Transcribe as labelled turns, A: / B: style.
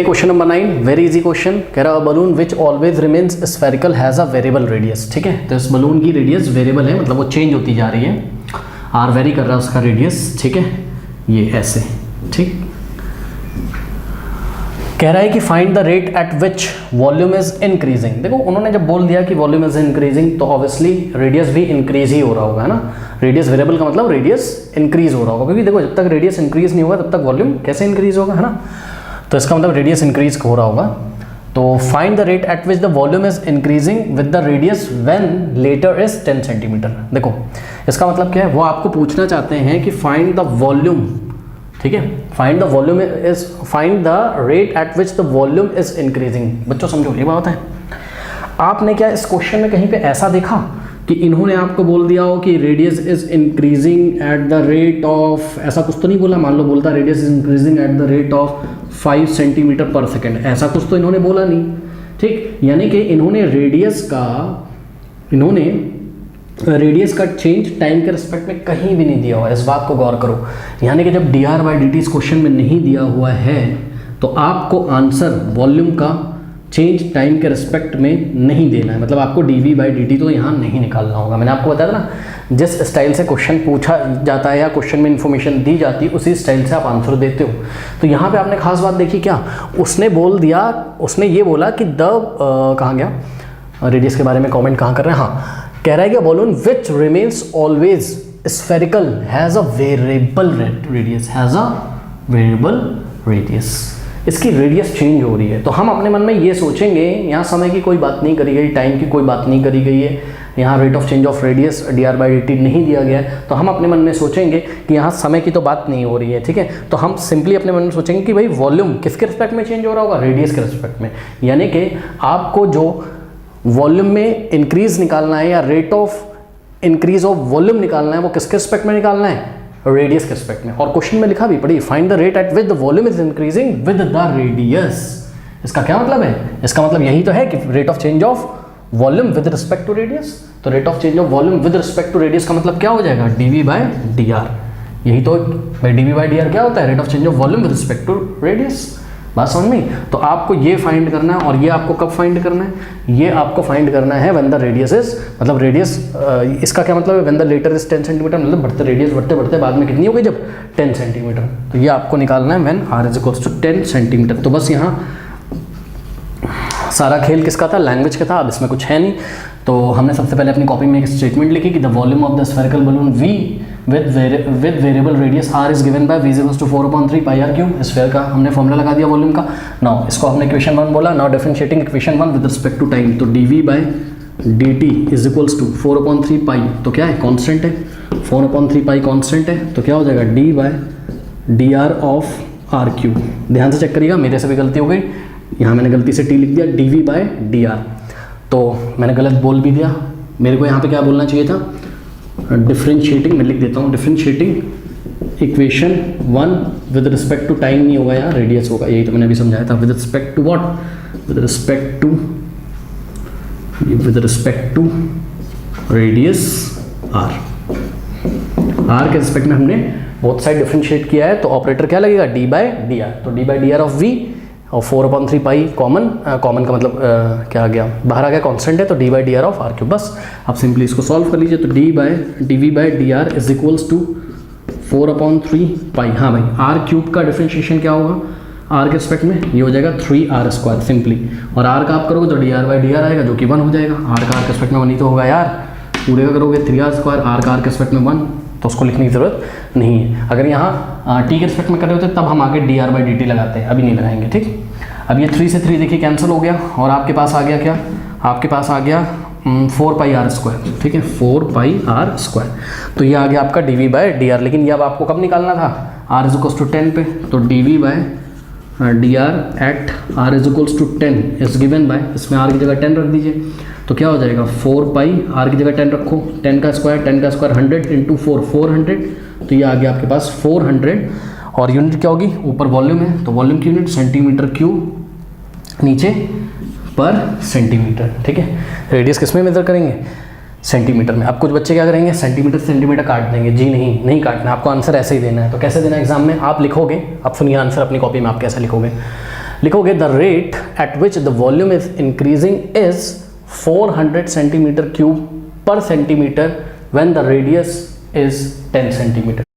A: Question number 9 very easy question कह रहा है balloon which always remains spherical has a variable radius. ठीक है, तो इस बलून की रेडियस वेरिएबल है, मतलब वो चेंज होती जा रही है, आर वेरी कर रहा है उसका रेडियस। ठीक है, ये ऐसे। ठीक, कह रहा है कि find the rate at which volume is increasing. देखो उन्होंने जब बोल दिया कि वॉल्यूम इज इंक्रीजिंग तो ऑब्वियसली रेडियस भी इंक्रीज ही हो रहा होगा, है ना। रेडियस वेरिएबल का मतलब रेडियस इंक्रीज हो रहा होगा, क्योंकि देखो जब तक रेडियस इंक्रीज नहीं होगा तब तक वॉल्यूम कैसे इंक्रीज होगा, है ना। तो इसका मतलब रेडियस इंक्रीज हो रहा होगा। तो find the rate at which the volume is increasing with the radius when latter is 10 centimetre. देखो इसका मतलब क्या है, वो आपको पूछना चाहते हैं कि फाइंड द वॉल्यूम। ठीक है, find the volume is find the rate at which the volume is increasing. बच्चों समझो ये बात है, आपने क्या इस क्वेश्चन में कहीं पे ऐसा देखा कि इन्होंने आपको बोल दिया हो कि radius is increasing at the rate of, ऐसा कुछ तो नहीं बोला। मान लो बोलता radius is increasing at the rate of 5 centimetre पर सेकेंड, ऐसा कुछ तो इन्होंने बोला नहीं। ठीक, यानी कि इन्होंने रेडियस का चेंज टाइम के रिस्पेक्ट में कहीं भी नहीं दिया हुआ है, इस बात को गौर करो। यानी कि जब dr बाई dt इस क्वेश्चन में नहीं दिया हुआ है तो आपको आंसर वॉल्यूम का चेंज टाइम के रिस्पेक्ट में नहीं देना है, मतलब आपको dv बाई dt तो यहाँ नहीं निकालना होगा। मैंने आपको बताया था ना, जिस स्टाइल से क्वेश्चन पूछा जाता है या क्वेश्चन में इन्फॉर्मेशन दी जाती है उसी स्टाइल से आप आंसर देते हो। तो यहाँ पे आपने खास बात देखी क्या, उसने बोल दिया, उसने ये बोला कि कहाँ गया रेडियस के बारे में कॉमेंट कहाँ कर रहे हैं। हाँ, कह रहा है कि balloon which remains always spherical has a variable radius, has a variable radius. इसकी रेडियस चेंज हो रही है। तो हम अपने मन में ये सोचेंगे, यहाँ समय की कोई बात नहीं करी गई, टाइम की कोई बात नहीं करी गई है, यहाँ rate of change of radius dr by dt नहीं दिया गया है। तो हम अपने मन में सोचेंगे कि यहाँ समय की तो बात नहीं हो रही है। ठीक है, तो हम सिंपली अपने मन में सोचेंगे कि भाई वॉल्यूम किसके रिस्पेक्ट में चेंज हो रहा होगा, रेडियस के रिस्पेक्ट में। यानी कि आपको जो वॉल्यूम में इंक्रीज निकालना है या rate of increase of volume निकालना है वो किसके रिस्पेक्ट में निकालना है, रेडियस के रिस्पेक्ट में। और क्वेश्चन में लिखा भी पड़ी, find the rate at which the volume is increasing with the radius. इसका क्या मतलब है, इसका मतलब यही तो है कि rate of change of volume with respect to radius. तो rate of change of volume with respect to radius का मतलब क्या हो जाएगा, dv बाय dr। यही तो भाई dv बाय dr क्या होता है, rate of change of volume with respect to radius. बात समझ में। तो आपको ये फाइंड करना है, और ये आपको कब फाइंड करना है, ये आपको फाइंड करना है व्हेन द रेडियस इज, मतलब रेडियस इसका क्या मतलब है, when the latter is 10 centimetre, मतलब बढ़ते रेडियस बढ़ते बढ़ते बाद में कितनी हो गई, जब 10 सेंटीमीटर। तो ये आपको निकालना है when r is equals to 10 centimetre. तो बस यहाँ सारा खेल किसका था, लैंग्वेज का था। अब इसमें कुछ है नहीं। तो हमने सबसे पहले अपनी कॉपी में एक स्टेटमेंट लिखी कि the volume of the spherical balloon v with variable radius r is given by v equals to 4/3 pi r cube. Sphere का हमने फॉर्मूला लगा दिया वॉल्यूम का। नाउ इसको हमने इक्वेशन 1 बोला। Now differentiating equation 1 with respect to time. तो dv by dt is equals to 4/3 pi, तो क्या है, कांस्टेंट है। 4/3 पाई कांस्टेंट है, तो क्या हो जाएगा d by dr of r cube. ध्यान से चेक करिएगा, मेरे से भी गलती हो गई, यहाँ मैंने गलती से t लिख दिया, dv बाय dr। तो मैंने गलत बोल भी दिया, मेरे को यहाँ पे क्या बोलना चाहिए था, डिफरेंशिएटिंग। मैं लिख देता हूँ differentiating equation 1 with respect to time नहीं होगा, यहाँ रेडियस होगा। यही तो मैंने अभी समझाया था, with respect to what, with respect to radius r। r के रिस्पेक्ट में हमने बोथ साइड डिफरेंशिएट किया है, तो ऑपरेटर क्या लगेगा, d बाय dr। तो d by dr of v और 4/3 पाई कॉमन का मतलब क्या आ गया, बाहर आ गया, कांस्टेंट है, तो d by D R of r cube. बस आप सिंपली इसको सॉल्व कर लीजिए। तो dv by D R is equals to 4/3 pi. हाँ भाई, r क्यूब का डिफरेंशिएशन क्या होगा, r के रिस्पेक्ट में ये हो जाएगा 3r² सिंपली। और r का आप करोगे तो dr बाई डी आर आएगा, जो कि 1 हो जाएगा। r का r के रिस्पेक्ट में 1 ही तो होगा यार, पूरे का करोगे 3r², r का r के रिस्पेक्ट में 1, तो उसको लिखने की ज़रूरत नहीं है। अगर यहाँ t के रिस्पेक्ट में कर रहे होते तब हम आगे dr बाई dt लगाते हैं, अभी नहीं लगाएंगे। ठीक, अब ये 3 से 3 देखिए कैंसिल हो गया, और आपके पास आ गया क्या, आपके पास आ गया 4 पाई r²। ठीक है, 4 पाई r²। तो ये आ गया आपका dv बाय dr। लेकिन ये अब आपको कब निकालना था, r इज इक्वल्स टू 10 पे। तो dv by dr at r is equals to 10 is given by, इसमें r की जगह 10 रख दीजिए, तो क्या हो जाएगा 4 पाई, r की जगह 10 रखो, 10 का स्क्वायर 100 इंटू 4 400। तो ये आ गया आपके पास 400। और यूनिट क्या होगी, ऊपर वॉल्यूम है तो वॉल्यूम की यूनिट सेंटीमीटर क्यूब, नीचे पर सेंटीमीटर। ठीक है, रेडियस किस में मेजर करेंगे, सेंटीमीटर में। अब कुछ बच्चे क्या करेंगे, सेंटीमीटर सेंटीमीटर काट देंगे। जी नहीं काटना, आपको आंसर ऐसे ही देना है। तो कैसे देना है एग्जाम में, आप लिखोगे, आप सुनिए आंसर अपनी कॉपी में आप कैसे लिखोगे। लिखोगे the rate at which the volume is increasing is 400 centimetre cube per centimetre when the radius is 10 centimetre.